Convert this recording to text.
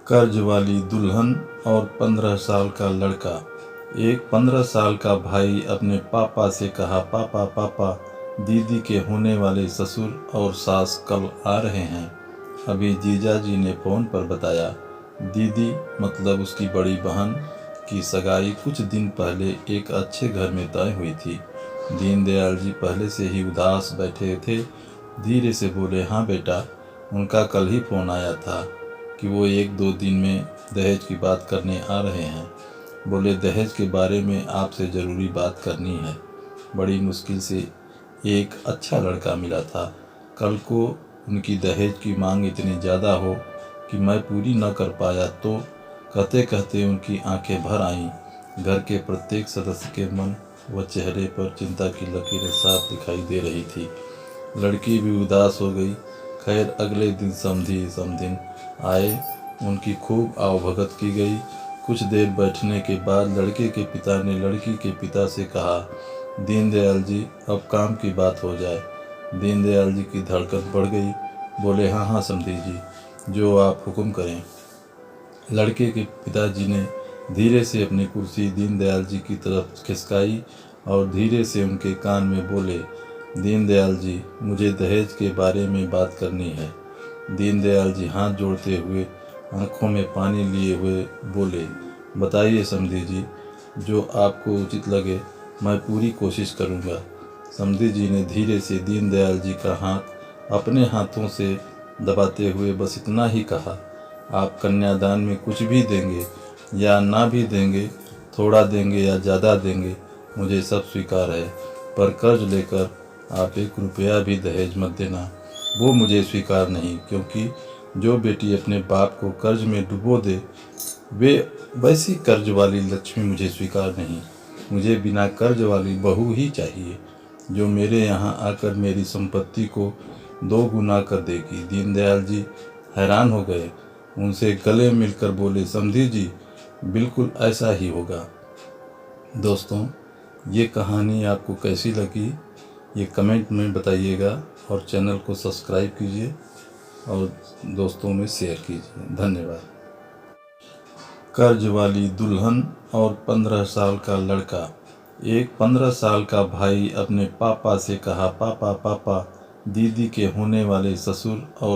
कर्ज वाली दुल्हन और 15 साल का लड़का। एक 15 साल का भाई अपने पापा से कहा, पापा पापा, दीदी के होने वाले ससुर और सास कल आ रहे हैं। अभी जीजा जी ने फ़ोन पर बताया। दीदी मतलब उसकी बड़ी बहन की सगाई कुछ दिन पहले एक अच्छे घर में तय हुई थी। दीनदयाल जी पहले से ही उदास बैठे थे। धीरे से बोले, हाँ बेटा, उनका कल ही फ़ोन आया था कि वो 1-2 दिन में दहेज की बात करने आ रहे हैं। बोले, दहेज के बारे में आपसे ज़रूरी बात करनी है। बड़ी मुश्किल से एक अच्छा लड़का मिला था। कल को उनकी दहेज की मांग इतनी ज़्यादा हो कि मैं पूरी न कर पाया तो कहते कहते उनकी आंखें भर आईं। घर के प्रत्येक सदस्य के मन व चेहरे पर चिंता की लकीरें साफ दिखाई दे रही थी। लड़की भी उदास हो गई। खैर, अगले दिन समधिन आए। उनकी खूब आवभगत की गई। कुछ देर बैठने के बाद लड़के के पिता ने लड़की के पिता से कहा, दीनदयाल जी, अब काम की बात हो जाए। दीनदयाल जी की धड़कन बढ़ गई। बोले, हाँ हाँ समधी जी, जो आप हुक्म करें। लड़के के पिताजी ने धीरे से अपनी कुर्सी दीनदयाल जी की तरफ खिसकाई और धीरे से उनके कान में बोले, दीनदयाल जी, मुझे दहेज के बारे में बात करनी है। दीनदयाल जी हाथ जोड़ते हुए, आंखों में पानी लिए हुए बोले, बताइए समधी जी, जो आपको उचित लगे, मैं पूरी कोशिश करूँगा। समधी जी ने धीरे से दीनदयाल जी का हाथ अपने हाथों से दबाते हुए बस इतना ही कहा, आप कन्यादान में कुछ भी देंगे या ना भी देंगे, थोड़ा देंगे या ज़्यादा देंगे, मुझे सब स्वीकार है, पर कर्ज लेकर आप 1 रुपया भी दहेज मत देना, वो मुझे स्वीकार नहीं। क्योंकि जो बेटी अपने बाप को कर्ज में डुबो दे, वे वैसी कर्ज वाली लक्ष्मी मुझे स्वीकार नहीं। मुझे बिना कर्ज वाली बहू ही चाहिए, जो मेरे यहाँ आकर मेरी संपत्ति को 2 गुना कर देगी। दीनदयाल जी हैरान हो गए। उनसे गले मिलकर बोले, समधी जी, बिल्कुल ऐसा ही होगा। दोस्तों, ये कहानी आपको कैसी लगी, ये कमेंट में बताइएगा और चैनल को सब्सक्राइब कीजिए और दोस्तों में शेयर कीजिए। धन्यवाद। कर्ज वाली दुल्हन और 15 साल का लड़का। एक 15 साल का भाई अपने पापा से कहा, पापा पापा, दीदी के होने वाले ससुर और